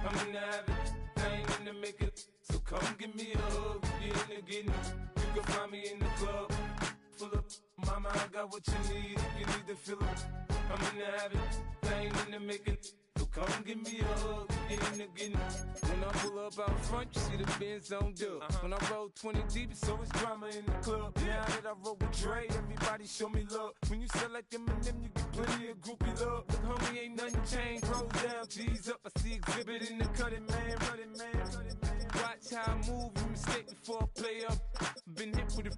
I'm in the habit, I ain't in the making. So come give me a hug, you in the getting. You can find me in the club, full up. Mama, I got what you need, if you need to fill up. I'm in the habit, I ain't in the making. So come give me a hug, you in the getting. When I pull up out front, you see the Benz on dub. When I roll 20 deep, it's always drama in the club. Now that I roll with Dre, everybody show me love. When you sell like Eminem, you get plenty of groupie love. Look, homie, ain't nothing changed. Rolls down, G's up. I see exhibit in the cutting, man. Watch how I move, you mistake before I play up. Been hit with a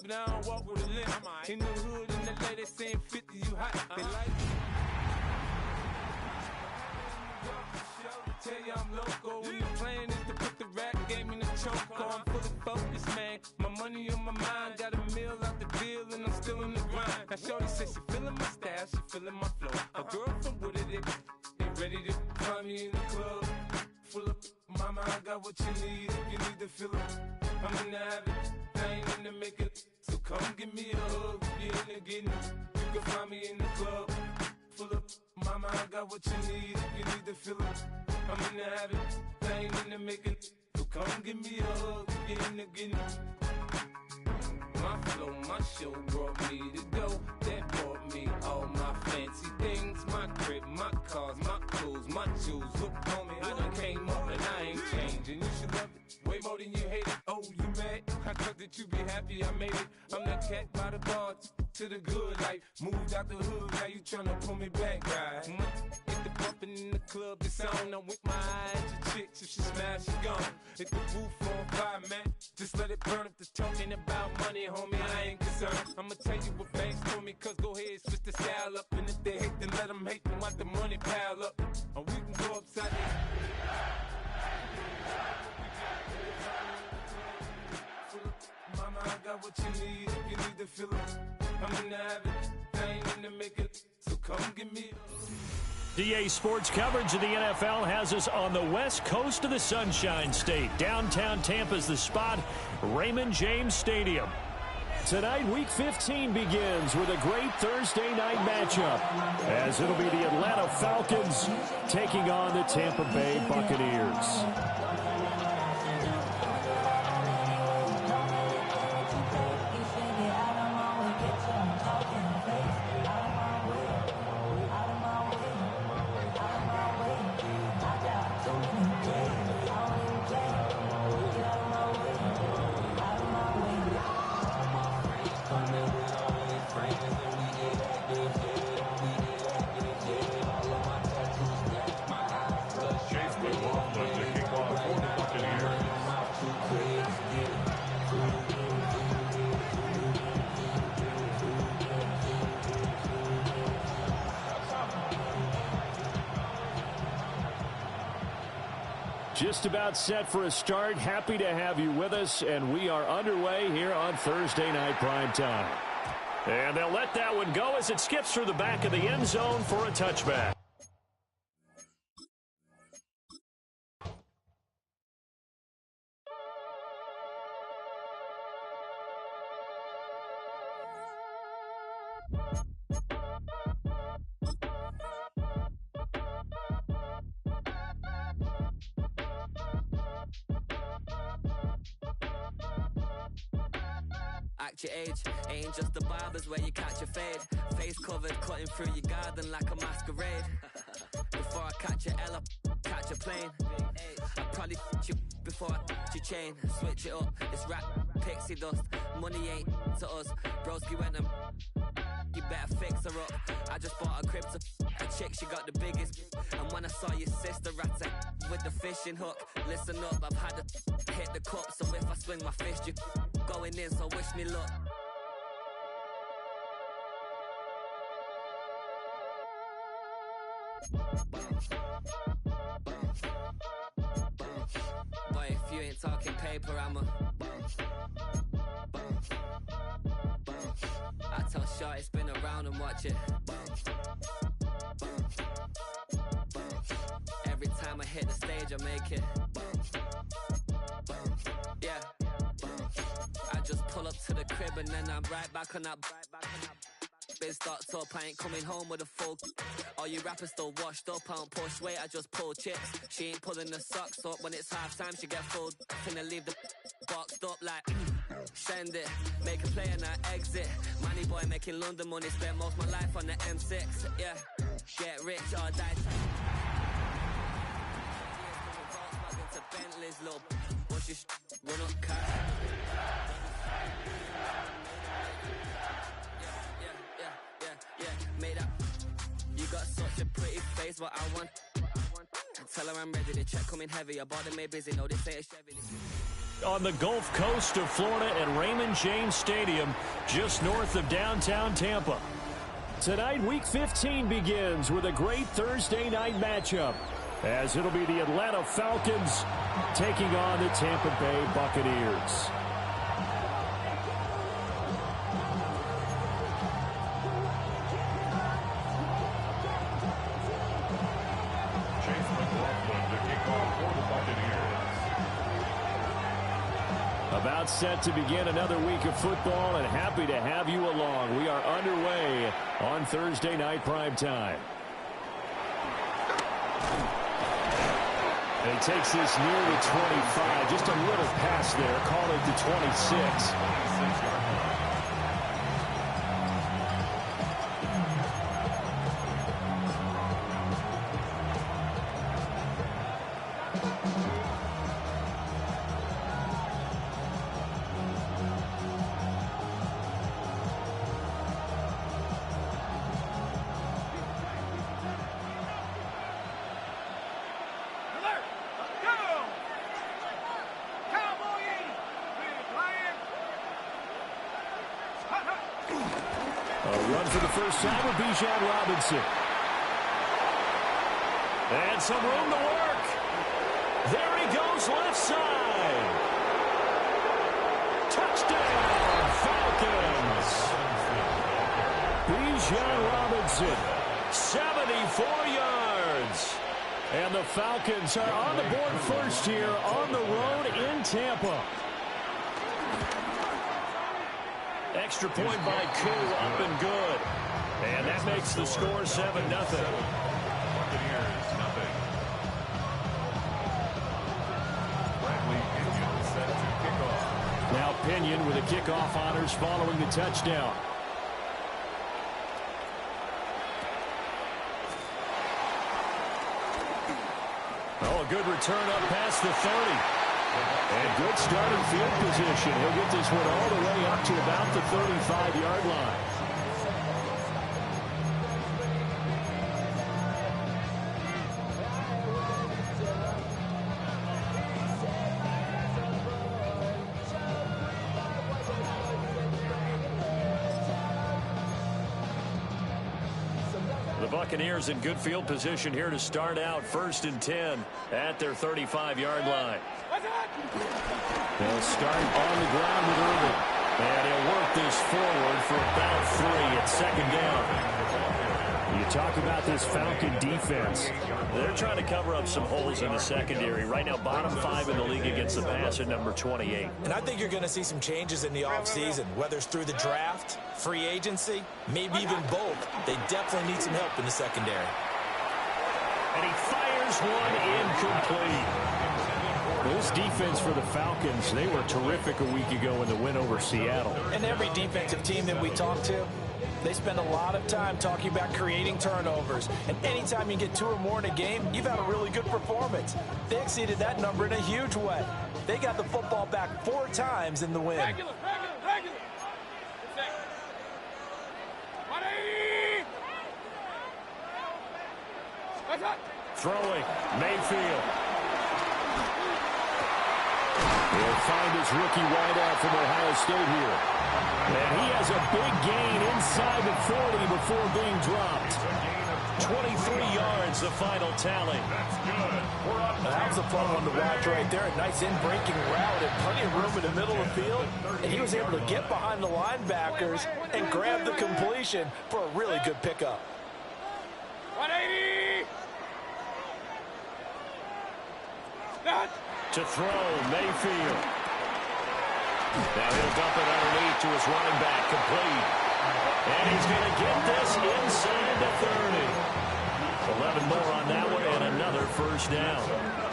but I don't walk with a limp. In the hood, in the LA, they saying 50, you hot. They like it. Tell you I'm loco. When the plan is to put the rap game in the choke. I'm fully focused, man. My money on my mind. Got a meal out the deal, and I'm still in the grind. Now, shorty says she feeling my style, she feeling my flow. A girl from Wooded, they ready to find me in the club. Full up, mama, I got what you need if you need to fill up. I'm in the habit, I ain't in the making. So come give me a hug, you in the getting. You can find me in the club. Full up, mama, I got what you need if you need to fill up. I'm in the habit, I ain't in the making. So come give me a hug, you in the getting. My flow, my show brought me to go. That brought me all my fancy things. My crib, my cars, my clothes, my shoes. Look, homie, I done came up and I ain't changing. You should love it way more than you hate it. Oh, you mad? I thought that you be happy I made it. I'm that cat by the bar to the good life. Moved out the hood, now you tryna pull me back, right? Hit the bumpin' in the club, it's on. I'm with my eyes to chicks, if she smash, she gone. Hit the roof on fire, man. Just let it burn if they're talking about money, homie, I ain't concerned. I'ma tell you what banks told me, cause go ahead, switch the style up. And if they hate, then let them hate, then watch the money pile up. Or we can go upside down. Mama, I got what you need if you need to fill it. I'm in the habit, I ain't in the making. So come give me a... DA Sports coverage of the NFL has us on the west coast of the Sunshine State. Downtown Tampa's the spot, Raymond James Stadium. Tonight, Week 15 begins with a great Thursday night matchup, as it'll be the Atlanta Falcons taking on the Tampa Bay Buccaneers. Just about set for a start. Happy to have you with us, and we are underway here on Thursday Night Primetime. And they'll let that one go as it skips through the back of the end zone for a touchback. Act your age, ain't just the barbers where you catch a fade. Face covered, cutting through your garden like a masquerade. Before I catch a L up, catch a plane. I probably you before I your chain. Switch it up, it's rap, pixie dust. Money ain't to us. Broski went and you better fix her up. I just bought a crib to a chick, she got the biggest. And when I saw your sister rat with the fishing hook, listen up, I've had to hit the cup. So if I swing my fist, you going in, so wish me luck. Boy, if you ain't talking paper, I'm a I tell Shorty spin around and watch it. Every time I hit the stage, I make it. Yeah. I just pull up to the crib and then I'm right back on that been stocked up. I ain't coming home with a full. All you rappers still washed up. I don't push weight, I just pull chips. She ain't pulling the socks up. When it's half time, she get full. Finna leave the boxed up like send it. Make a play and I exit. Money boy making London money. Spent most of my life on the M6. Yeah, get rich or die. To Bentley's little bushy run up car. Yeah, made up. You got such a pretty face, what I want. Tell her I'm ready, the check coming heavy. I bought them made busy, no, they say it's Chevy. On the Gulf Coast of Florida at Raymond James Stadium, just north of downtown Tampa. Tonight, Week 15 begins with a great Thursday night matchup, as it'll be the Atlanta Falcons taking on the Tampa Bay Buccaneers. About set to begin another week of football, and happy to have you along. We are underway on Thursday night primetime. And he takes this near the 25. Just a little pass there. Call it the 26. Robinson. And some room to work. There he goes, left side. Touchdown, Falcons. Bijan Robinson, 74 yards. And the Falcons are on the board first here on the road in Tampa. Extra point by Koo, up and good. And that makes the score 7-0. Buccaneers, nothing. Bradley Pinion set to kick off. Now Pinion with the kickoff honors following the touchdown. Oh, a good return up past the 30. And good starting field position. He'll get this one all the way up to about the 35-yard line. The Buccaneers in good field position here to start out 1st and 10 at their 35-yard line. They'll start on the ground with Irvin. And he'll work this forward for about 3 at 2nd down. You talk about this Falcon defense. They're trying to cover up some holes in the secondary. Right now, bottom 5 in the league against the pass at number 28. And I think you're going to see some changes in the offseason, whether it's through the draft, free agency, maybe even both. They definitely need some help in the secondary. And he fires one incomplete. This defense for the Falcons, they were terrific a week ago in the win over Seattle. And every defensive team that we talk to, they spend a lot of time talking about creating turnovers. And anytime you get 2 or more in a game, you've had a really good performance. They exceeded that number in a huge way. They got the football back 4 times in the win. Regular. Throwing, Mayfield. He'll find his rookie wideout from Ohio State here. And he has a big gain inside the 40 before being dropped. 23 yards, the final tally. That's good. That was a fun one to watch right there. A nice in-breaking route and plenty of room in the middle of the field. And he was able to get behind the linebackers and grab the completion for a really good pickup. 180! To throw, Mayfield. Now he'll dump it underneath to his running back, complete. And he's going to get this inside the 30. 11 more on that one and another first down.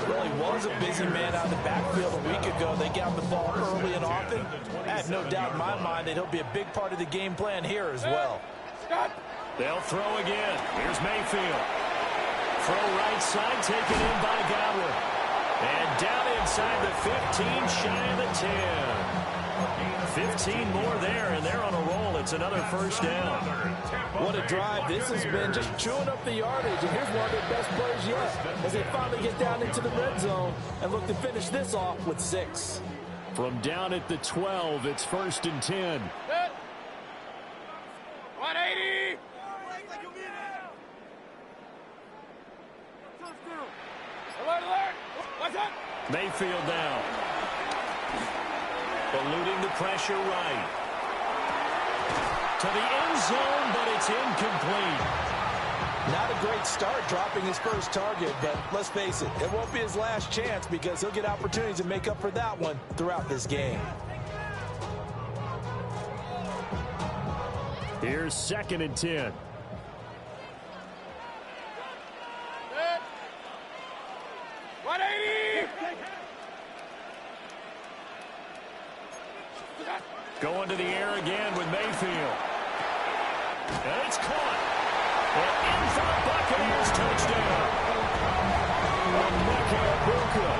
Well, he was a busy man out of the backfield a week ago. They got the ball early and often. I have no doubt in my mind that he'll be a big part of the game plan here as well. They'll throw again. Here's Mayfield. Throw right side, taken in by Godwin. And down inside the 15, shy of the 10. 15 more there, and they're on a roll. It's another first down. What a drive this has been, just chewing up the yardage. And here's one of their best plays yet as they finally get down into the red zone and look to finish this off with 6. From down at the 12, it's 1st and 10. 180. Alert. What's up? Mayfield down. Eluding the pressure right. To the end zone, but it's incomplete. Not a great start dropping his first target, but let's face it, it won't be his last chance because he'll get opportunities to make up for that one throughout this game. Here's 2nd and 10. Going to the air again with Mayfield. And it's caught. And in for the Buccaneers touchdown. Emeka Egbuka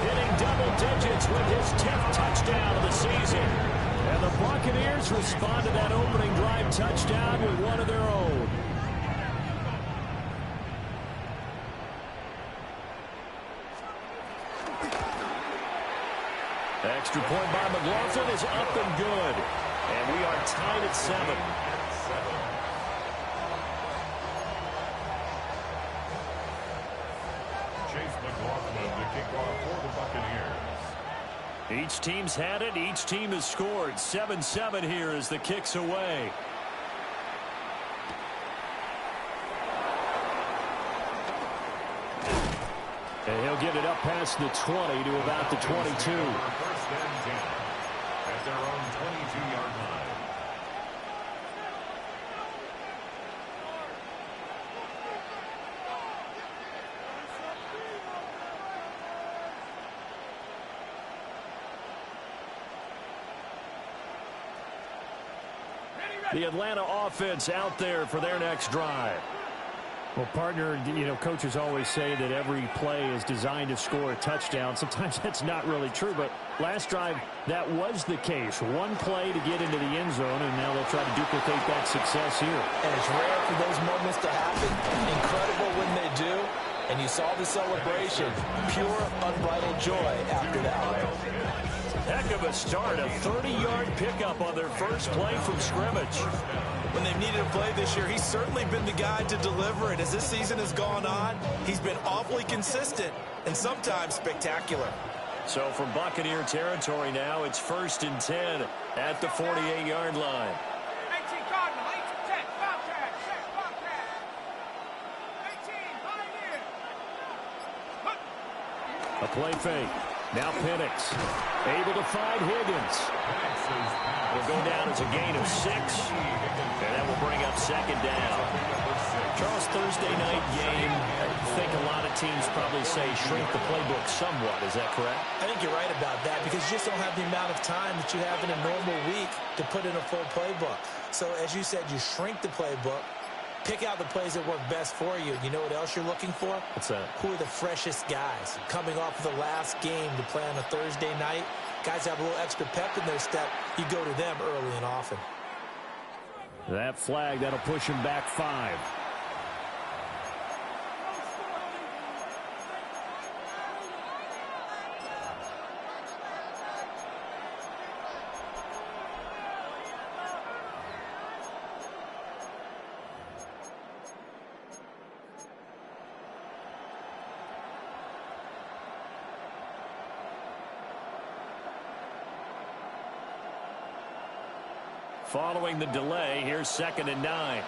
hitting double digits with his 10th touchdown of the season. And the Buccaneers respond to that opening drive touchdown with one of their own. Extra point by McLaughlin is up and good. And we are tied at 7. Chase McLaughlin, the kickoff for the Buccaneers. Each team's had it. Each team has scored. 7-7 here as the kick's away. And he'll get it up past the 20 to about the 22. 1st and 10 at their own 22-yard line. The Atlanta offense out there for their next drive. Well, partner, coaches always say that every play is designed to score a touchdown. Sometimes that's not really true, but last drive, that was the case. One play to get into the end zone, and now they'll try to duplicate that success here. And it's rare for those moments to happen. Incredible when they do. And you saw the celebration. Pure, unbridled joy after that. Heck of a start. A 30-yard pickup on their first play from scrimmage. When they've needed a play this year, he's certainly been the guy to deliver. And as this season has gone on, he's been awfully consistent and sometimes spectacular. So from Buccaneer territory now, it's 1st and 10 at the 48-yard line. 18 Cardinal, 18 Bobcat, check Bobcat. 18 Pioneer. A play fake. Now Penix able to find Higgins. Will go down as a gain of 6. And that will bring up 2nd down. Charles, Thursday night game, I think a lot of teams probably say shrink the playbook somewhat. Is that correct? I think you're right about that because you just don't have the amount of time that you have in a normal week to put in a full playbook. So as you said, you shrink the playbook. Pick out the plays that work best for you. You know what else you're looking for? What's that? Who are the freshest guys coming off of the last game to play on a Thursday night? Guys have a little extra pep in their step. You go to them early and often. That flag, that'll push him back 5. Following the delay, here's 2nd and 9.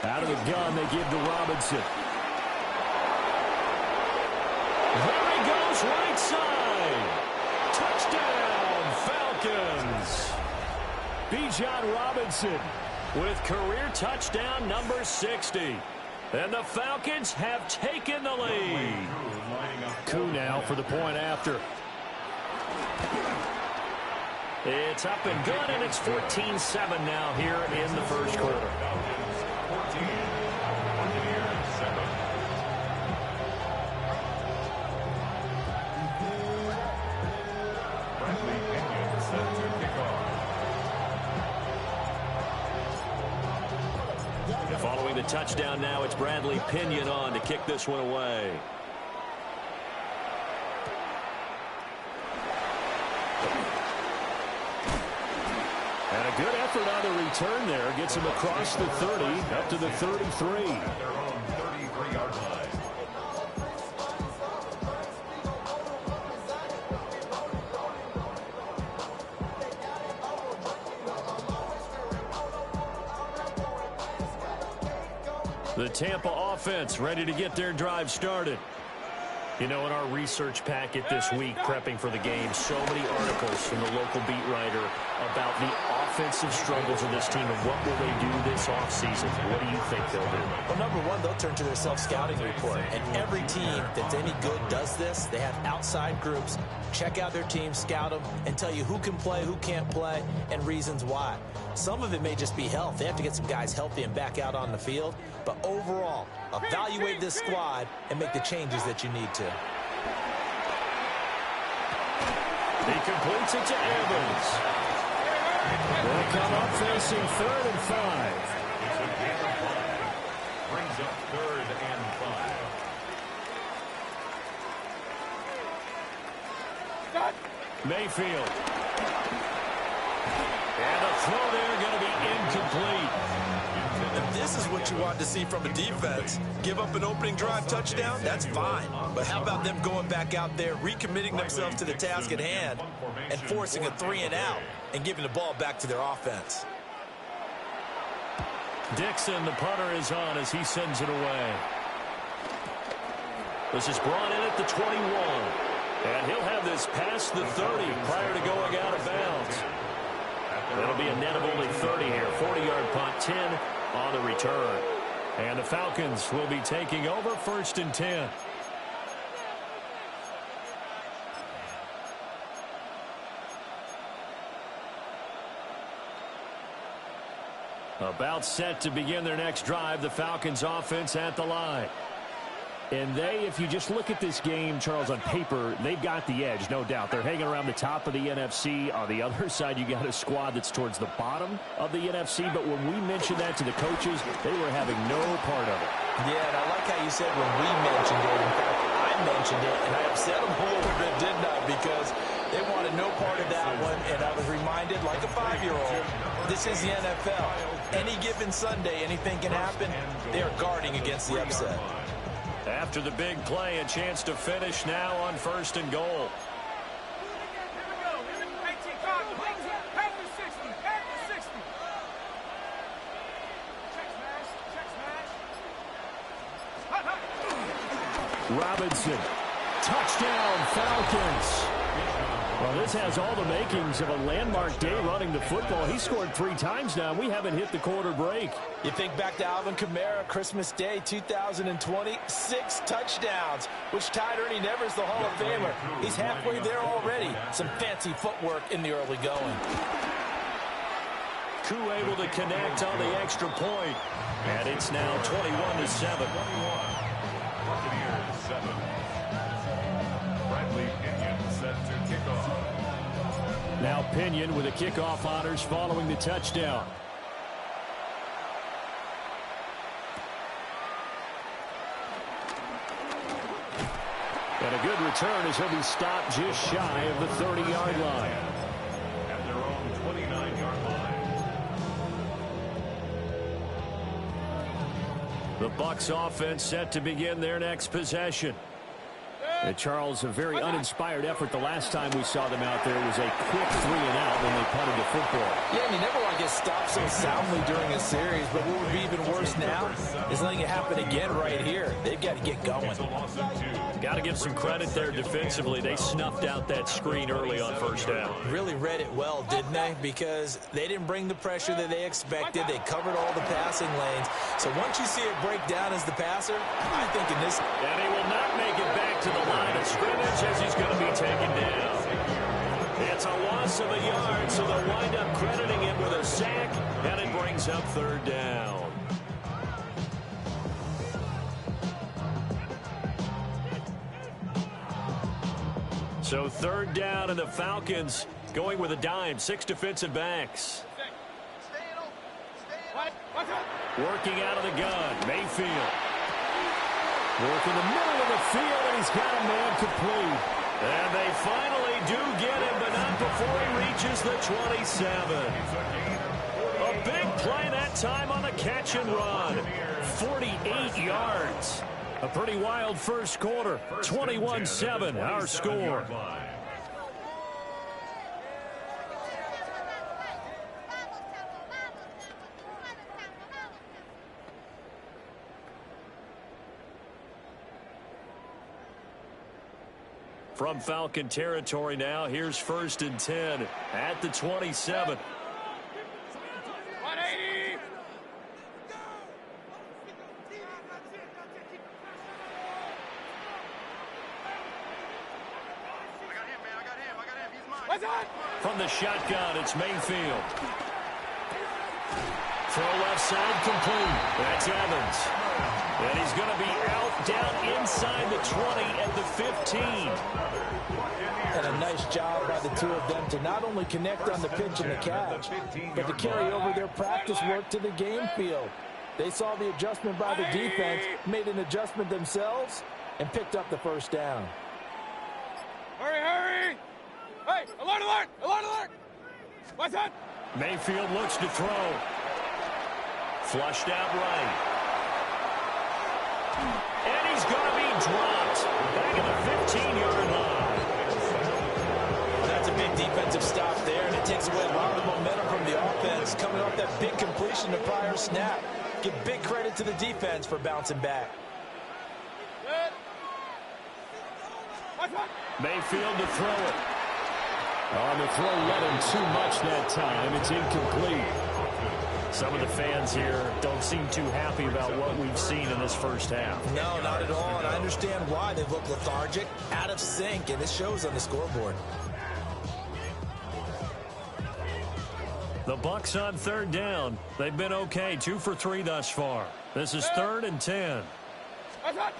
Out of the gun, they give to Robinson. Goes right side. Touchdown, Falcons. Bijan Robinson with career touchdown number 60. And the Falcons have taken the lead. Koo now for the point after. It's up and good, and it's 14-7 now here in the first quarter. Following the touchdown now, it's Bradley Pinion on to kick this one away. And a good effort on the return there. Gets him across the 30, up to the 33. Their own 33-yard line. The Tampa offense ready to get their drive started. You know, in our research packet this week, prepping for the game, so many articles from the local beat writer about the offensive struggles of this team and what will they do this offseason. What do you think they'll do? Well, number one, they'll turn to their self-scouting report. And every team that's any good does this. They have outside groups. Check out their team, scout them, and tell you who can play, who can't play, and reasons why. Some of it may just be health. They have to get some guys healthy and back out on the field. But overall, evaluate this squad and make the changes that you need to. He completes it to Evans. They'll come up facing 3rd and 5. It's a gain of 5. Brings up 3rd and 5. Mayfield. And a throw there going to be incomplete. If this is what you want to see from a defense, give up an opening drive touchdown, that's fine. But how about them going back out there, recommitting themselves to the task at hand, and forcing a 3-and-out, and giving the ball back to their offense? Dixon, the punter, is on as he sends it away. This is brought in at the 21. And he'll have this past the 30 prior to going out of bounds. That'll be a net of only 30 here. 40-yard punt, 10 on the return. And the Falcons will be taking over 1st and 10. About set to begin their next drive, the Falcons offense at the line. And they, if you just look at this game, Charles, on paper, they've got the edge, no doubt. They're hanging around the top of the NFC. On the other side, you got a squad that's towards the bottom of the NFC. But when we mentioned that to the coaches, they were having no part of it. Yeah, and I like how you said when we mentioned it. In fact, I mentioned it, and I upset them a little bit, didn't I? Because they wanted no part of that one, and I was reminded, like a 5-year-old, this is the NFL. Any given Sunday, anything can happen. They are guarding against the upset. After the big play, a chance to finish now on 1st and goal. Robinson. Touchdown, Falcons. Well, this has all the makings of a landmark day running the football. He scored 3 times now. We haven't hit the quarter break. You think back to Alvin Kamara, Christmas Day 2020, 6 touchdowns, which tied Ernie Nevers, the Hall of Famer. He's halfway there already. Some fancy footwork in the early going. Koo able to connect on the extra point. And it's now 21-7. Buccaneers 7. Bradley Pinion set to kick off. Now Pinion with the kickoff honors following the touchdown. And a good return as he'll be stopped just shy of the 30-yard line. At their own 29-yard line. The Bucs offense set to begin their next possession. And Charles, a very uninspired effort the last time we saw them out there was a quick 3-and-out when they punted the football. Yeah, and you never want to get stopped so soundly during a series, but what would be even worse now is letting it happen again right here. They've got to get going. Got to give some credit there defensively. They snuffed out that screen early on first down. Really read it well, didn't they? Because they didn't bring the pressure that they expected. They covered all the passing lanes. So once you see it break down as the passer, I think in this... And he will not make it back to the line of scrimmage as he's going to be taken down. It's a loss of a yard, so they'll wind up crediting him with a sack, and it brings up third down. So third down, and the Falcons going with a dime. 6 defensive backs. Working out of the gun, Mayfield. Working the middle of the field, and he's got a man complete. And they finally do get him, but not before he reaches the 27. A big play that time on the catch and run. 48 yards. A pretty wild first quarter. 21-7, our score. From Falcon territory now, here's 1st and 10 at the 27. 180. From the shotgun, it's Mayfield. Throw left side complete. That's Evans. And he's going to be out down inside the 20 at the 15. And a nice job by the two of them to not only connect on the pitch and the catch, but to carry over their practice work to the game field. They saw the adjustment by the defense, made an adjustment themselves, and picked up the first down. Hurry, hurry! Hey, alert, alert! Alert, alert! What's that? Mayfield looks to throw. Flushed out right. And he's going to be dropped. Back at the 15-yard line. That's a big defensive stop there, and it takes away a lot of the momentum from the offense coming off that big completion the prior snap. Give big credit to the defense for bouncing back. Mayfield to throw it. On the throw, let him too much that time. It's incomplete. Some of the fans here don't seem too happy about what we've seen in this first half. No, not at all, and I understand why. They look lethargic, out of sync, and it shows on the scoreboard. The Bucs on third down. They've been okay, 2 for 3 thus far. This is 3rd and 10. Now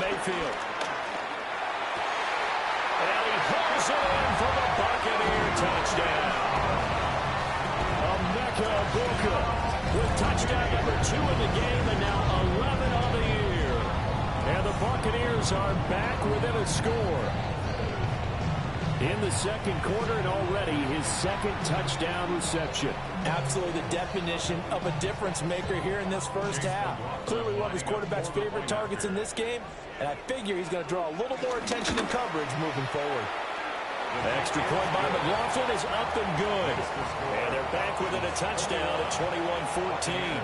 Mayfield. And he pulls it in for the Buccaneer touchdown. With touchdown number 2 in the game and now 11 on the year. And the Buccaneers are back within a score. In the second quarter and already his second touchdown reception. Absolutely the definition of a difference maker here in this first half. Clearly one of his quarterback's favorite targets in this game, and I figure he's going to draw a little more attention and coverage moving forward. Extra point by McLaughlin is up and good. And they're back within a touchdown at 21-14.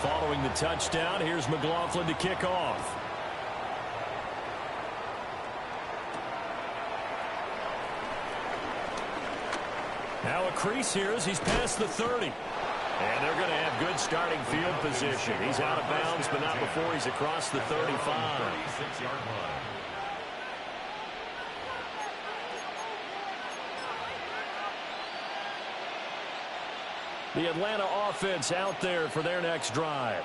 Following the touchdown, here's McLaughlin to kick off. Now a crease here as he's past the 30. And they're going to have good starting field position. He's out of bounds, but not before he's across the 35. The Atlanta offense out there for their next drive.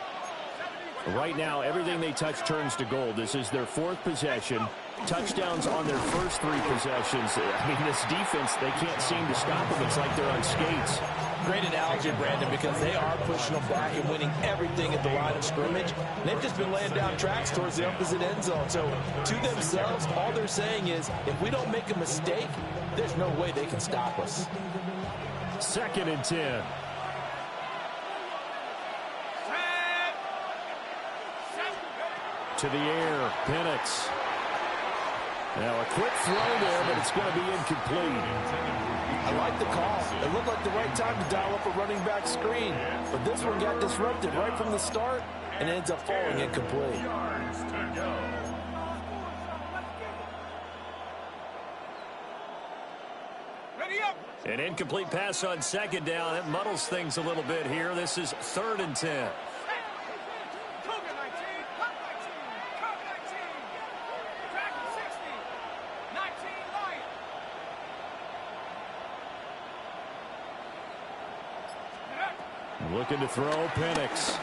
Right now, everything they touch turns to gold. This is their 4th possession. Touchdowns on their first 3 possessions. I mean, this defense, they can't seem to stop them. It's like they're on skates. Great analogy, Brandon, because they are pushing them back and winning everything at the line of scrimmage. They've just been laying down tracks towards the opposite end zone. So to themselves, all they're saying is, if we don't make a mistake, there's no way they can stop us. 2nd and 10. to the air. Penix. Now a quick throw there, but it's going to be incomplete. I like the call. It looked like the right time to dial up a running back screen. But this one got disrupted right from the start and ends up falling incomplete. An incomplete pass on second down. It muddles things a little bit here. This is 3rd and 10. Looking to throw, Penix.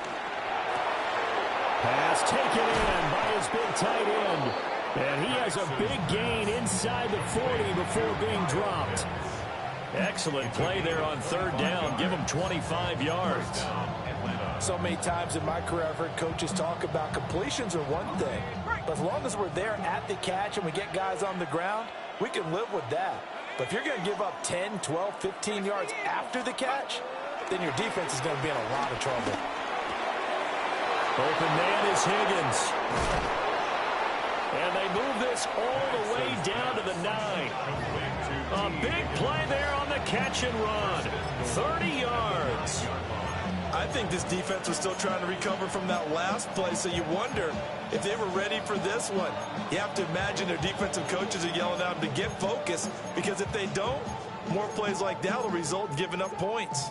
Pass taken in by his big tight end. And he has a big gain inside the 40 before being dropped. Excellent play there on 3rd down. Give him 25 yards. So many times in my career I've heard coaches talk about completions are one thing. But as long as we're there at the catch and we get guys on the ground, we can live with that. But if you're going to give up 10, 12, 15 yards after the catch, then your defense is going to be in a lot of trouble. Open man is Higgins. And they move this all the way down to the 9. A big play there on the catch and run. 30 yards. I think this defense was still trying to recover from that last play, so you wonder if they were ready for this one. You have to imagine their defensive coaches are yelling at them to get focused, because if they don't, more plays like that will result in giving up points.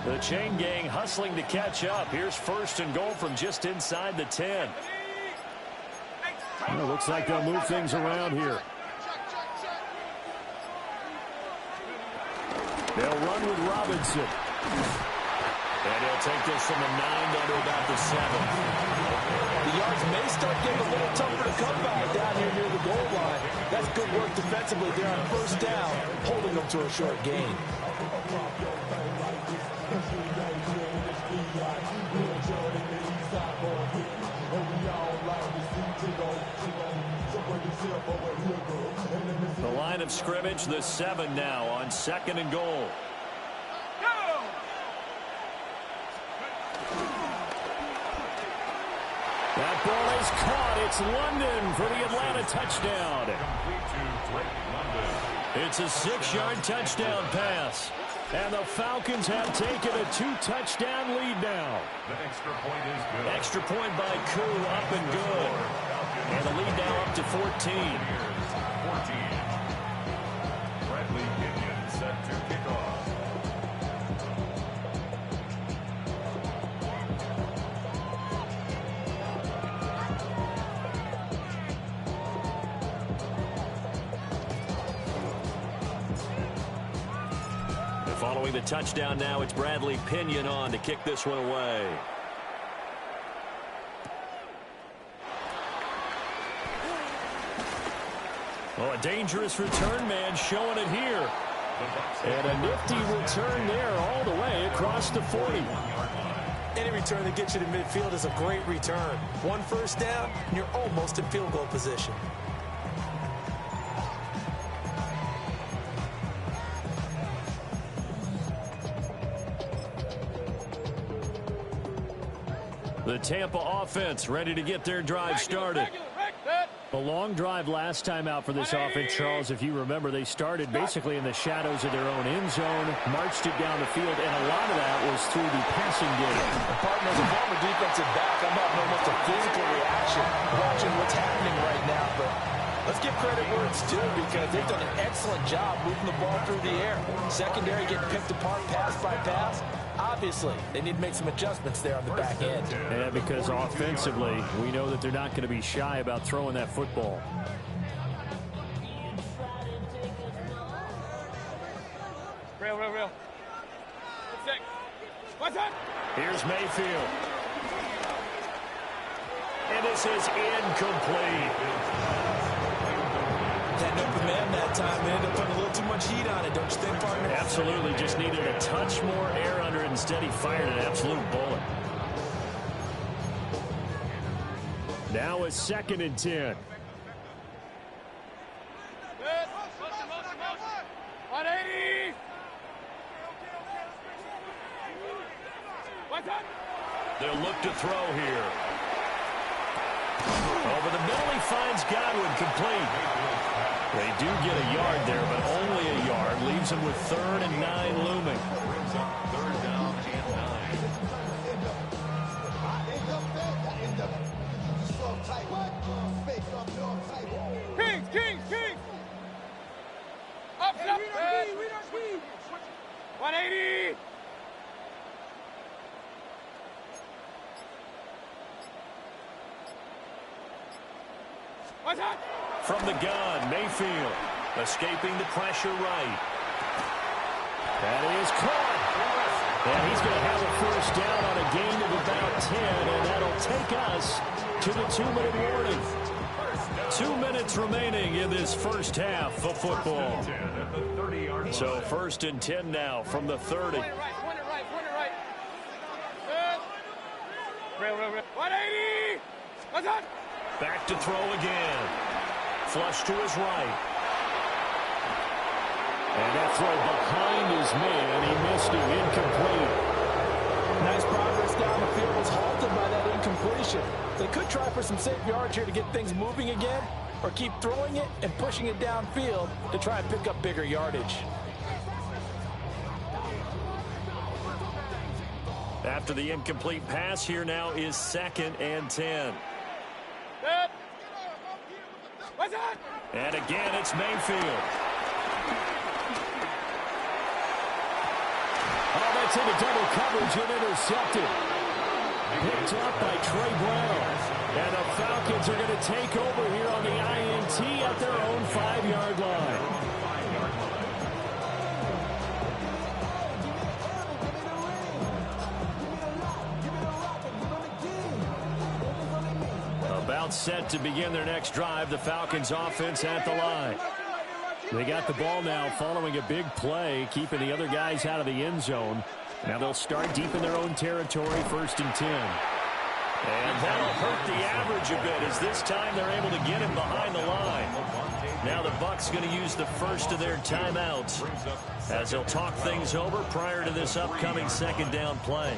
The chain gang hustling to catch up. Here's 1st and goal from just inside the 10. Well, looks like they'll move things around here. They'll run with Robinson. And he'll take this from the 9 down to about the 7. The yards may start getting a little tougher to come by down here near the goal line. That's good work defensively there on 1st down, holding them to a short gain. The line of scrimmage, the 7 now on 2nd and goal. That ball is caught. It's London for the Atlanta touchdown. It's a 6-yard touchdown pass. And the Falcons have taken a 2-touchdown lead now. The extra point is good. Extra point by Koo, up and good. And the lead now up to 14. 14. Bradley Pinion set to kick off. Following the touchdown now, it's Bradley Pinion on to kick this one away. Oh, a dangerous return man showing it here. And a nifty return there all the way across the 40. Any return that gets you to midfield is a great return. 1 first down, and you're almost in field goal position. The Tampa offense ready to get their drive started. A long drive last time out for this offense, Charles. If you remember, they started basically in the shadows of their own end zone, marched it down the field, and a lot of that was through the passing game. Partner, as a former defensive back, I'm having almost a physical reaction watching what's happening right now. But let's give credit where it's due, because they've done an excellent job moving the ball through the air. Secondary getting picked apart pass by pass. Obviously, they need to make some adjustments there on the back end. Yeah, because offensively, we know that they're not going to be shy about throwing that football. Real. What's up? Here's Mayfield. And this is incomplete. That open man that time, they ended up putting a little too much heat on it, don't you think, partner? Absolutely, just needed a touch more air under it. Instead, he fired an absolute bullet. Now a 2nd and 10. They'll look to throw here. Over the middle, he finds Godwin, complete. They do get a yard there, but only a yard. Leaves them with 3rd and 9 looming. Brings up 3rd down and 9. Kings! Up! 180! From the gun, Mayfield escaping the pressure right. That is caught. And he's going to have a first down on a gain of about 10, and that'll take us to the 2-minute warning. 2 minutes remaining in this first half of football. So 1st and 10 now from the 30. 180! What's up? Back to throw again. Flush to his right. And that throw behind his man. He missed it, incomplete. Nice progress down the field was halted by that incompletion. They could try for some safe yards here to get things moving again, or keep throwing it and pushing it downfield to try and pick up bigger yardage. After the incomplete pass, here now is 2nd and 10. What's that? And again, it's Mayfield. Oh, that's into double coverage and intercepted. Picked up by Trey Brown. And the Falcons are going to take over here on the INT at their own 5-yard line. About set to begin their next drive, the Falcons offense at the line. They got the ball now following a big play, keeping the other guys out of the end zone. Now they'll start deep in their own territory, 1st and 10. And that'll hurt the average a bit, as this time they're able to get him behind the line. Now the Bucs going to use the first of their timeouts as they'll talk things over prior to this upcoming 2nd down play.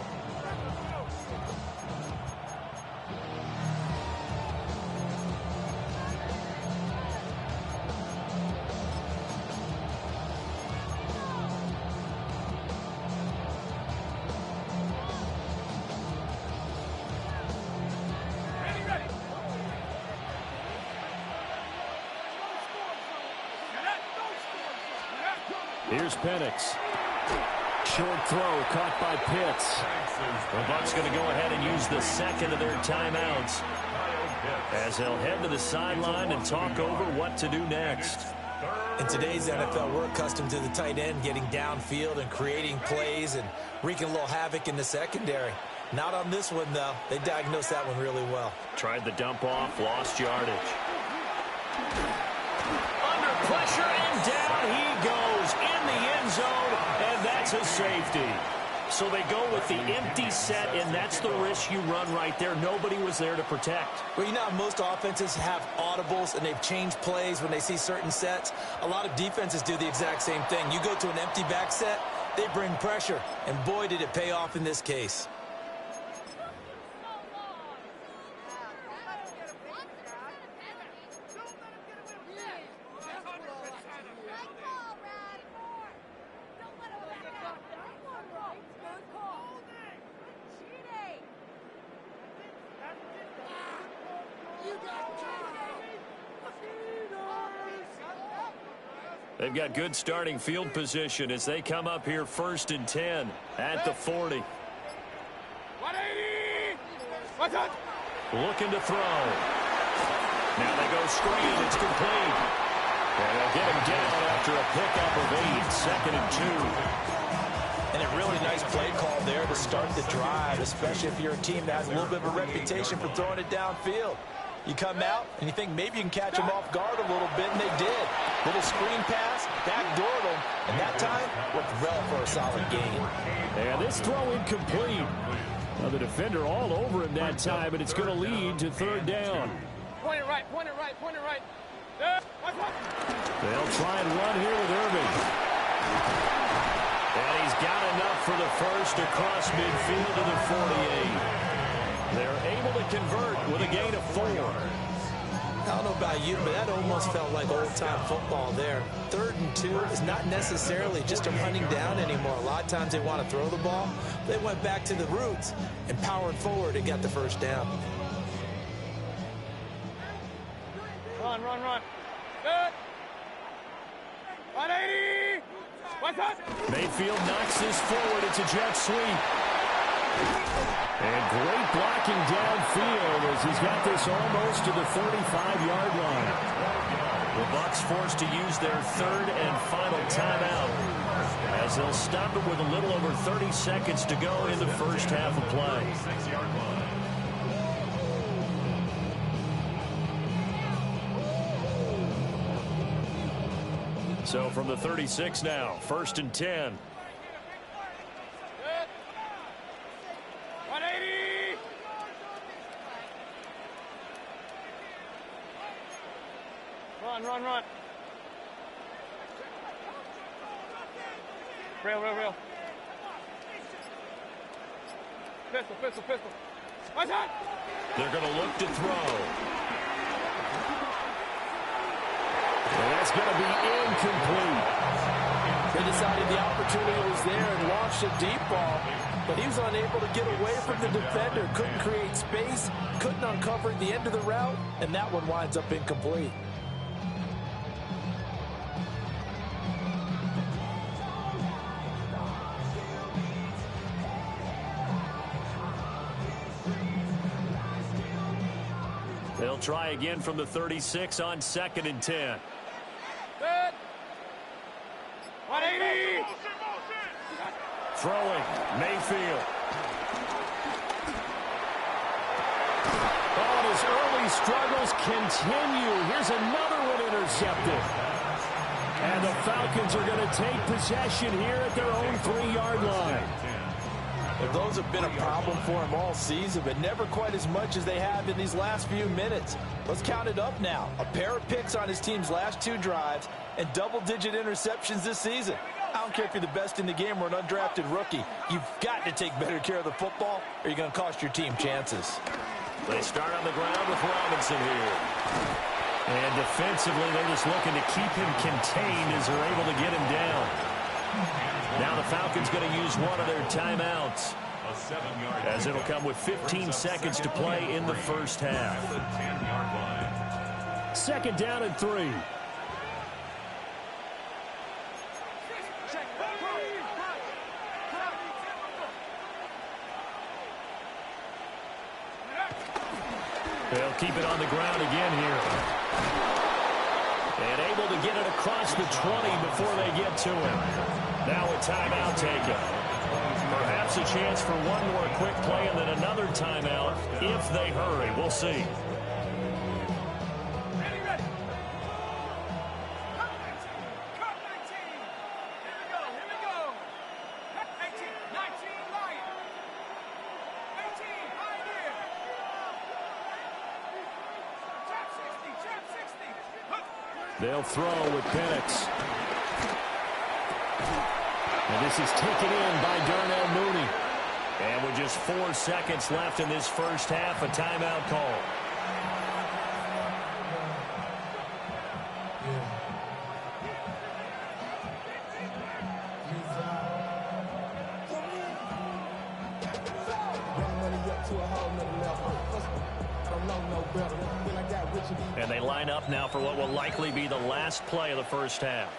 Here's Penix. Short throw caught by Pitts. The Bucs going to go ahead and use the 2nd of their timeouts as they'll head to the sideline and talk over what to do next. In today's NFL, we're accustomed to the tight end getting downfield and creating plays and wreaking a little havoc in the secondary. Not on this one, though. They diagnosed that one really well. Tried the dump off, lost yardage. Under pressure, and down he goes in the end zone, and that's a safety. So they go with the empty set, and that's the risk you run right there. Nobody was there to protect. Well, you know how most offenses have audibles, and they've changed plays when they see certain sets. A lot of defenses do the exact same thing. You go to an empty back set, they bring pressure, and boy, did it pay off in this case. They've got good starting field position as they come up here 1st and 10 at the 40. 180! What's up? Looking to throw. Now they go screen. It's complete. And they'll get him down after a pickup of 8, 2nd and 2. And a really nice play call there to start the drive, especially if you're a team that has a little bit of a reputation for throwing it downfield. You come out, and you think maybe you can catch them off guard a little bit, and they did. Little screen pass, backdoored them, and that time worked well for a solid gain. And this throw incomplete. Now the defender all over him that time, and it's going to lead to 3rd down. Point it right. They'll try and run here with Irving. And he's got enough for the first across midfield to the 48. They're able to convert with a gain of 4. I don't know about you, but that almost felt like old-time football there. 3rd and 2 is not necessarily just a running down anymore. A lot of times they want to throw the ball. They went back to the roots and powered forward and got the first down. Run. Good. 180. What's up? Mayfield knocks this forward. It's a jet sweep. And great blocking downfield as he's got this almost to the 45-yard line. The Bucs forced to use their 3rd and final timeout as they'll stop it with a little over 30 seconds to go in the first half of play. So from the 36 now, 1st and 10. 180. Run. Real. Pistol. What's that? They're going to look to throw. And that's going to be incomplete. They decided the opportunity was there and launched a deep ball, but he was unable to get away from the defender, couldn't create space, couldn't uncover the end of the route, and that one winds up incomplete. They'll try again from the 36 on 2nd and 10. Good. 180. Throwing, Mayfield. Oh, and his early struggles continue. Here's another one intercepted. And the Falcons are going to take possession here at their own 3-yard line. Well, those have been a problem for him all season, but never quite as much as they have in these last few minutes. Let's count it up now. A pair of picks on his team's last 2 drives and double-digit interceptions this season. I don't care if you're the best in the game or an undrafted rookie. You've got to take better care of the football or you're going to cost your team chances. They start on the ground with Robinson here. And defensively, they're just looking to keep him contained as they're able to get him down. Now the Falcons going to use one of their timeouts, as it'll come with 15 seconds to play in the first half. 2nd down and 3. They'll keep it on the ground again here. And able to get it across the 20 before they get to him. Now a timeout taken. Perhaps a chance for one more quick play and then another timeout if they hurry. We'll see. Ready. Cut 19. Here we go. 18, 19, Lion. 18, Pioneer. Trap 60. They'll throw with Penix. And this is taken in by Darnell Mooney. And with just 4 seconds left in this first half, a timeout call. And they line up now for what will likely be the last play of the first half.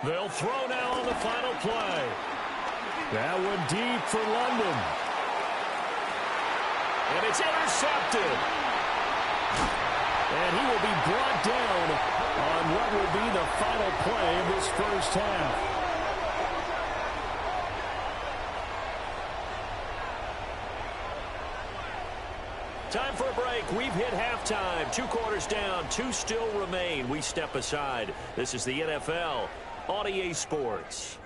They'll throw now on the final play. That one deep for London. And it's intercepted. And he will be brought down on what will be the final play of this first half. Time for a break. We've hit halftime. 2 quarters down. 2 still remain. We step aside. This is the NFL on EA Sports.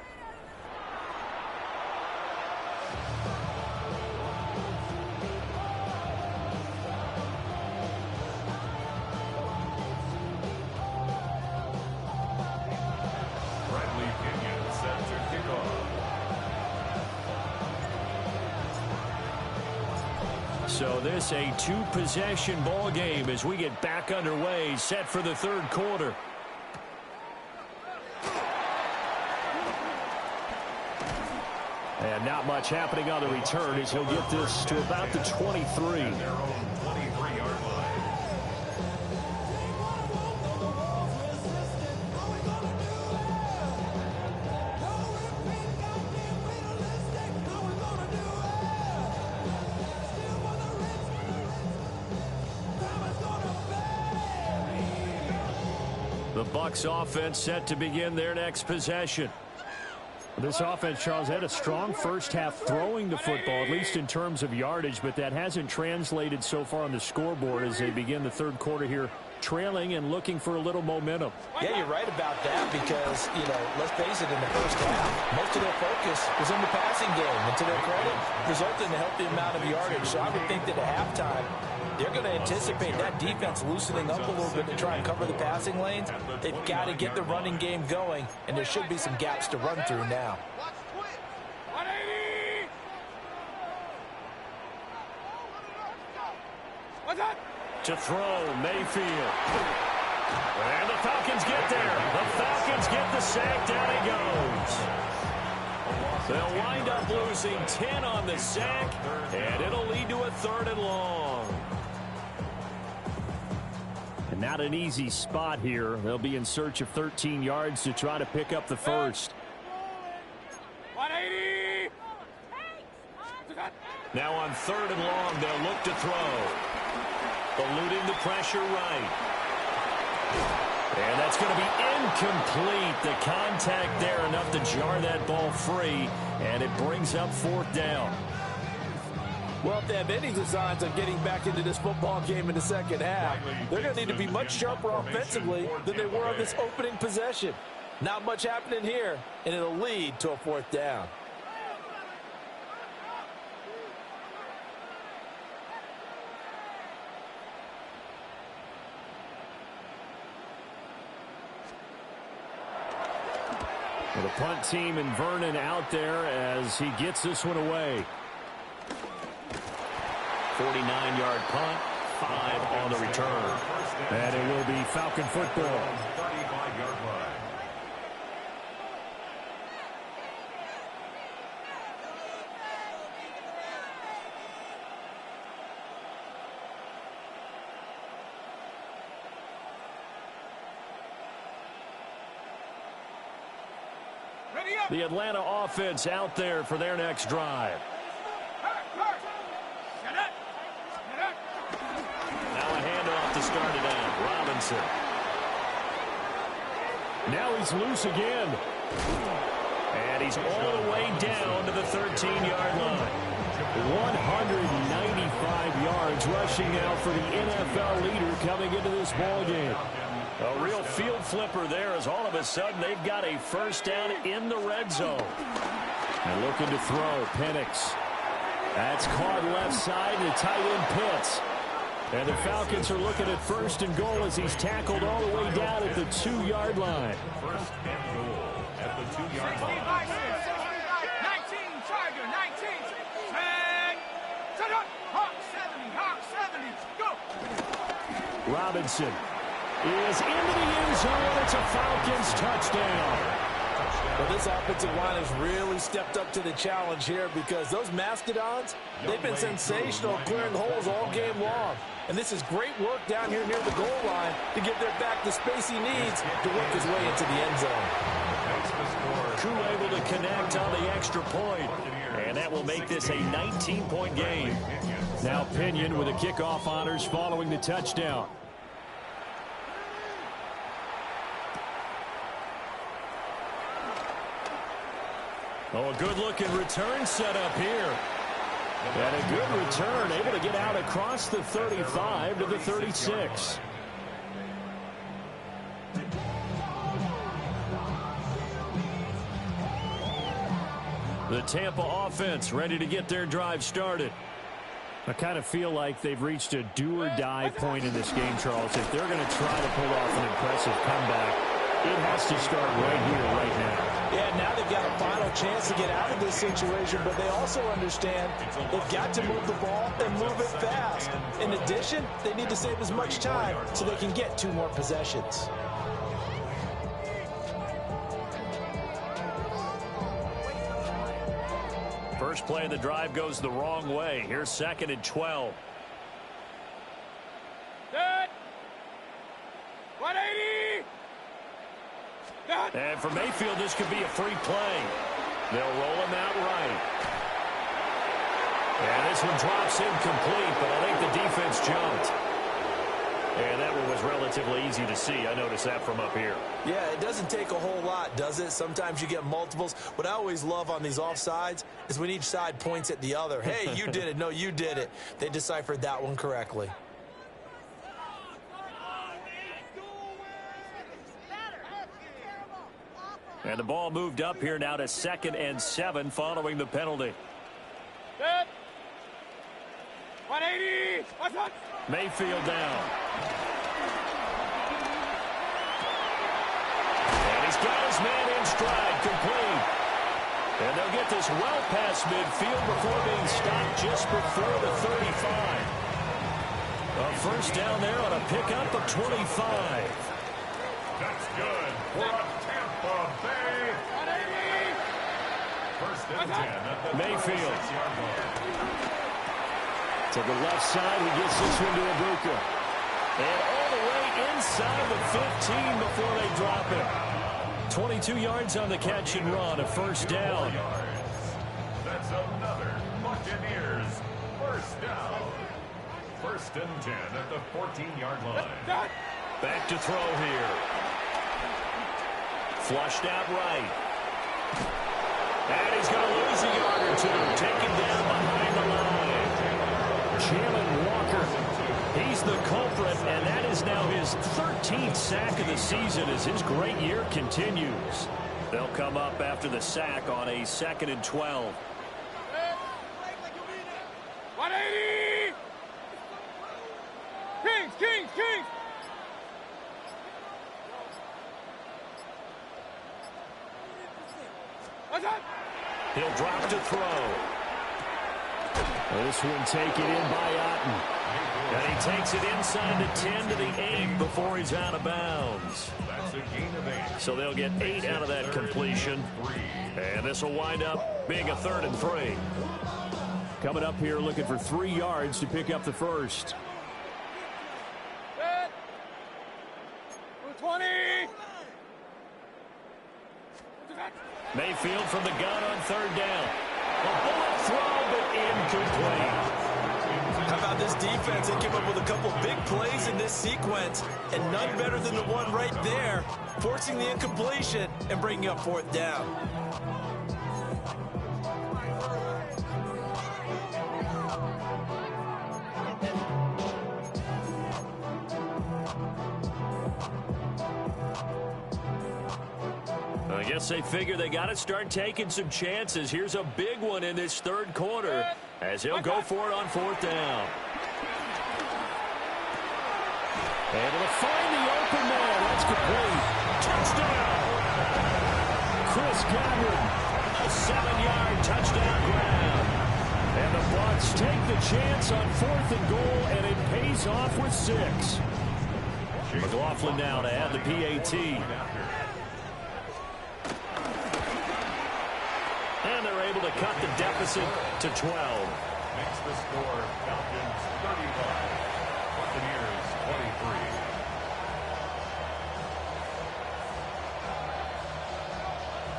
So this a 2-possession ball game as we get back underway, set for the 3rd quarter. And not much happening on the return as he'll get this to about the 23. The Bucs offense set to begin their next possession. This offense, Charles, had a strong first half throwing the football, at least in terms of yardage, but that hasn't translated so far on the scoreboard as they begin the 3rd quarter here, trailing and looking for a little momentum. Yeah, you're right about that because, let's face it, in the first half, most of their focus was in the passing game. And to their credit, resulted in a healthy amount of yardage. So I would think that at halftime, they're going to anticipate that defense loosening up a little bit to try and cover the passing lanes. They've got to get the running game going, and there should be some gaps to run through now. To throw, Mayfield. And the Falcons get there. The Falcons get the sack. Down he goes. They'll wind up losing 10 on the sack, and it'll lead to a 3rd and long. And not an easy spot here. They'll be in search of 13 yards to try to pick up the first. 180. Now on 3rd and long, they'll look to throw. Eluding the pressure right. And that's going to be incomplete. The contact there enough to jar that ball free, and it brings up 4th down. Well, if they have any designs on getting back into this football game in the second half, they're going to need to be much sharper offensively than they were on this opening possession. Not much happening here, and it'll lead to a 4th down. Well, the punt team and Vernon out there as he gets this one away. 49-yard punt, 5 on the return. And it will be Falcon football. The Atlanta offense out there for their next drive. Now a handoff to start it out. Robinson. Now he's loose again. And he's all the way down to the 13-yard line. 195 yards rushing now for the NFL leader coming into this ball game. A real field flipper there as all of a sudden they've got a first down in the red zone. And looking to throw, Penix. That's caught left side, and the tight end Pitts. And the Falcons are looking at 1st and goal as he's tackled all the way down at the 2-yard line. 1st and goal at the 2-yard line. 19, Tiger, 19. Set up. Hawk 70, go. Robinson is into the end zone. It's a Falcons touchdown. Well, this offensive line has really stepped up to the challenge here because those Mastodons, they've been sensational clearing holes all game long. And this is great work down here near the goal line to give their back the space he needs to work his way into the end zone. Crew able to connect on the extra point. And that will make this a 19-point game. Now Pinion with the kickoff honors following the touchdown. Oh, a good-looking return set up here. And a good return, able to get out across the 35 to the 36. The Tampa offense ready to get their drive started. I kind of feel like they've reached a do-or-die point in this game, Charles. If they're going to try to pull off an impressive comeback, it has to start right here, right now. Yeah, now they've got a final chance to get out of this situation, but they also understand they've got to move the ball and move it fast. In addition, they need to save as much time so they can get 2 more possessions. First play of the drive goes the wrong way. Here's 2nd and 12. Set. 180. Set. And for Mayfield, this could be a free play. They'll roll him out right. And this one drops incomplete, but I think the defense jumped. And that one was relatively easy to see. I noticed that from up here. Yeah, it doesn't take a whole lot, does it? Sometimes you get multiples. What I always love on these offsides is when each side points at the other. Hey, you did it. No, you did it. They deciphered that one correctly. And the ball moved up here now to 2nd and 7 following the penalty. Set. 180. What's up? Mayfield down. And he's got his man in stride, complete. And they'll get this well past midfield before being stopped just before the 35. A first down there on a pickup of 25. That's good for Tampa Bay. 180. First and 10 at the Mayfield. 46-yard line. To the left side, he gets this one to Ibuka. And all the way inside the 15 before they drop it. 22 yards on the catch and run, a first down. That's another Buccaneers first down. First and 10 at the 14-yard line. Back to throw here. Flushed out right. And he's going to lose a yard or two. Taken down behind the line. Jalen Walker, he's the culprit, and that is now his 13th sack of the season as his great year continues. They'll come up after the sack on a 2nd and 12. 180. Kings, Kings, Kings. What's up? He'll drop to throw. This one taken in by Otten. And he takes it inside the 10 to the 8 before he's out of bounds. That's a gain of 8. So they'll get 8 out of that completion. And this will wind up being a 3rd and 3. Coming up here looking for 3 yards to pick up the first. Set. 220. Mayfield from the gun on 3rd down. A bullet throw, but incomplete. How about this defense? They came up with a couple big plays in this sequence, and none better than the one right there, forcing the incompletion and bringing up 4th down. I guess they figure they got to start taking some chances. Here's a big one in this 3rd quarter as he'll go for it on 4th down. Able to find the open man. That's complete. Touchdown. Chris Godwin, a 7-yard touchdown grab. And the Bucs take the chance on 4th and goal, and it pays off with 6. McLaughlin now to add the PAT. And they're able to cut the deficit to 12. Makes the score Falcons 35, Buccaneers 23.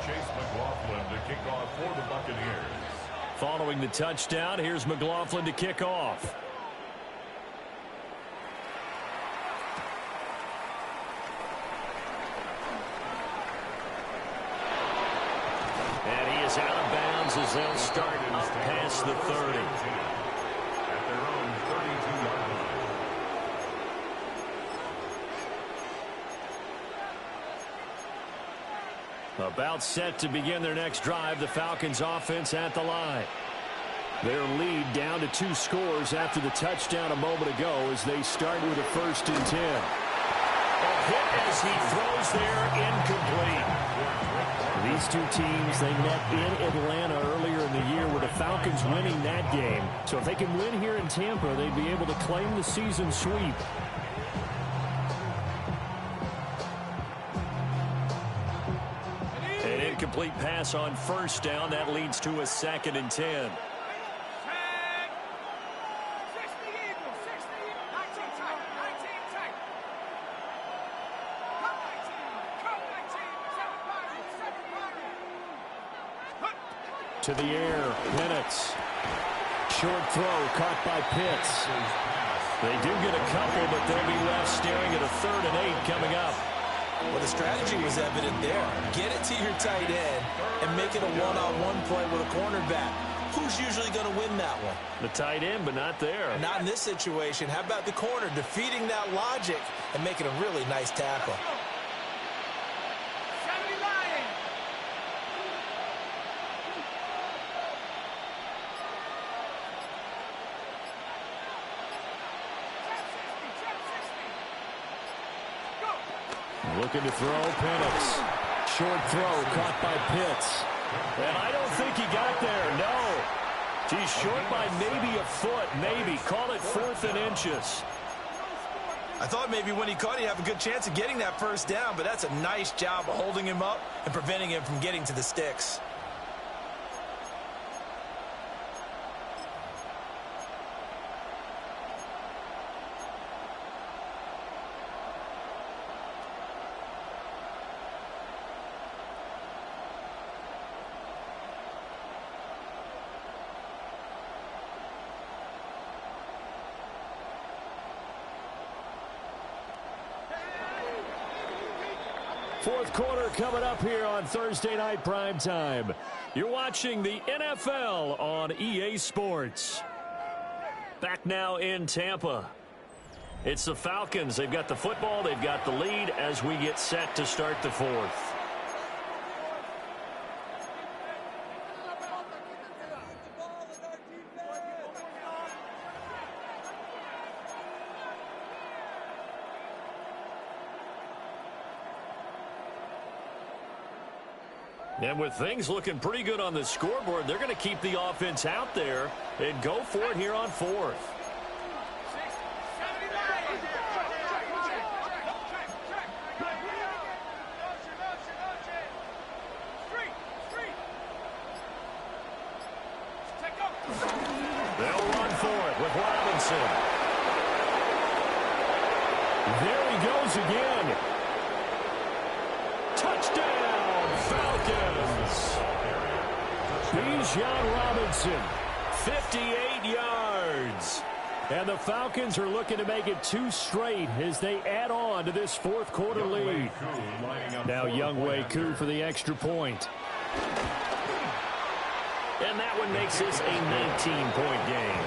Chase McLaughlin to kick off for the Buccaneers. Following the touchdown, here's McLaughlin to kick off. And he is out of Falcons as they'll start up past the 30. At their own 32-yard line. About set to begin their next drive, the Falcons offense at the line. Their lead down to 2 scores after the touchdown a moment ago as they start with a 1st and 10. A hit as he throws there, incomplete. These two teams, they met in Atlanta earlier in the year with the Falcons winning that game. So if they can win here in Tampa, they'd be able to claim the season sweep. An incomplete pass on 1st down. That leads to a 2nd and 10. To the air, Penix. Short throw caught by Pitts. They do get a couple, but they'll be left staring at a 3rd and 8 coming up. Well, the strategy was evident there. Get it to your tight end and make it a one-on-one play with a cornerback. Who's usually going to win that one? The tight end, but not there. Not in this situation. How about the corner defeating that logic and making a really nice tackle? Looking to throw, Penix. Short throw caught by Pitts. And I don't think he got there, no. He's short by maybe a foot, maybe. Call it 4th and inches. I thought maybe when he caught, he'd have a good chance of getting that 1st down, but that's a nice job of holding him up and preventing him from getting to the sticks. Fourth quarter coming up here on Thursday Night Primetime. You're watching the NFL on EA Sports. Back now in Tampa. It's the Falcons. They've got the football. They've got the lead as we get set to start the 4th. And with things looking pretty good on the scoreboard, they're going to keep the offense out there and go for it here on 4th. They'll run for it with Robinson. There he goes again. Touchdown, Falcons. Bijan Robinson, 58 yards. And the Falcons are looking to make it 2 straight as they add on to this 4th quarter lead. Now Younghoe Koo for the extra point. And that one makes this a 19-point game.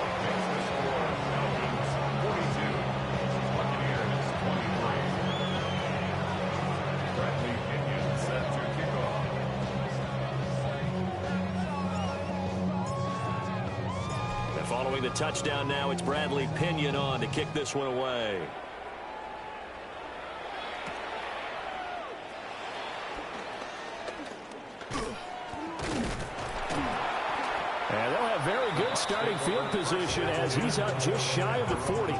Following the touchdown now, it's Bradley Pinion on to kick this one away. And they'll have very good starting field position as he's up just shy of the 40.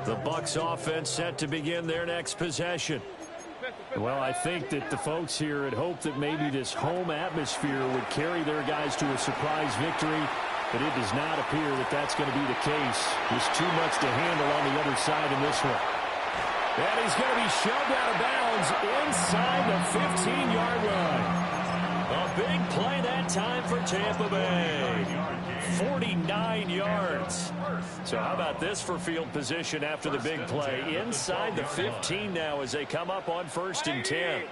The Bucs offense set to begin their next possession. Well, I think that the folks here had hoped that maybe this home atmosphere would carry their guys to a surprise victory, but it does not appear that that's going to be the case. There's too much to handle on the other side in this one. And he's going to be shoved out of bounds inside the 15-yard line. A big play that time for Tampa Bay. 49 yards. So how about this for field position after the big play? Inside the 15 now as they come up on 1st and 10.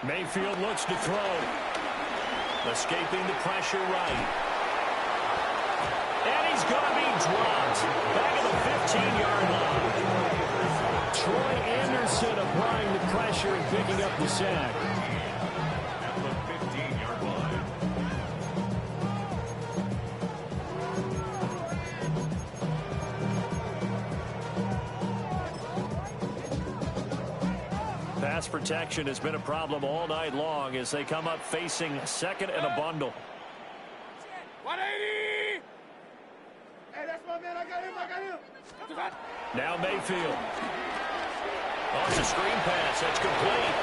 Mayfield looks to throw. Escaping the pressure right. And he's going to be dropped. Back at the 15-yard line. Troy Anderson applying the pressure and picking up the sack. At the 15-yard line. Pass protection has been a problem all night long as they come up facing 2nd and a bundle. 180! Hey, that's my man. I got him. Now Mayfield. Oh, it's a screen pass. That's complete.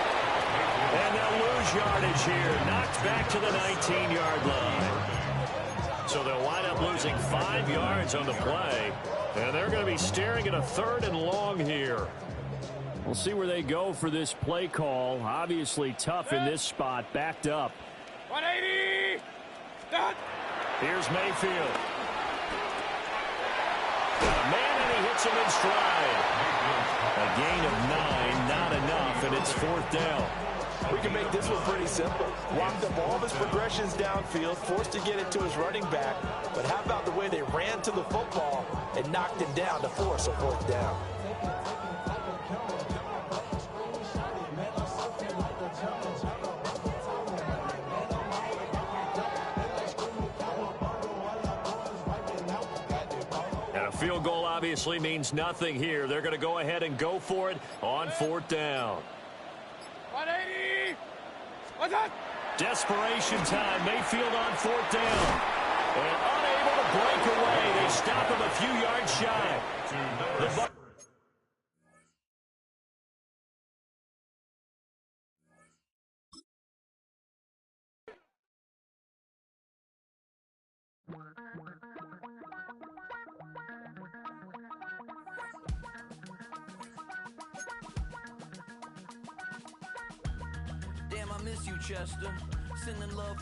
And they'll lose yardage here. Knocked back to the 19-yard line. So they'll wind up losing 5 yards on the play. And they're going to be staring at a 3rd and long here. We'll see where they go for this play call. Obviously tough in this spot. Backed up. 180! Here's Mayfield. Got a man, and he hits him in stride. A gain of 9, not enough, and it's 4th down. We can make this one pretty simple. Locked up all of his progressions downfield, forced to get it to his running back. But how about the way they ran to the football and knocked him down to force a 4th down? Field goal obviously means nothing here. They're going to go ahead and go for it on 4th down. 180! What's that? Desperation time. Mayfield on 4th down. And unable to break away. They stop him a few yards shy. Damn, I miss you, Chester. Sending love.